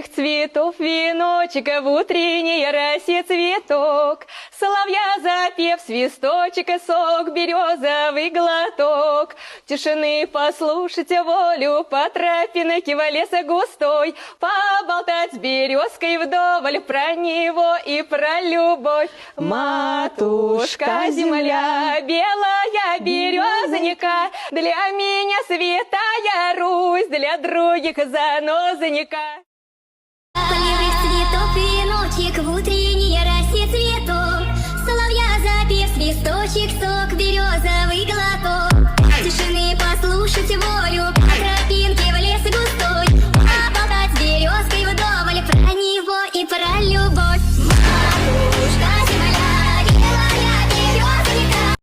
всех цветов веночек, в утренней росе цветок. Соловья запев, свисточек и сок, березовый глоток. Тишины послушать волю по тропинке в лес густой, поболтать с березкой вдоволь про него и про любовь. Матушка земля, белая березонька, для меня святая Русь, для других занозонька. Полевых цветов веночек, в утренней росе цветок. Соловья запев, свисточек, сок, березовый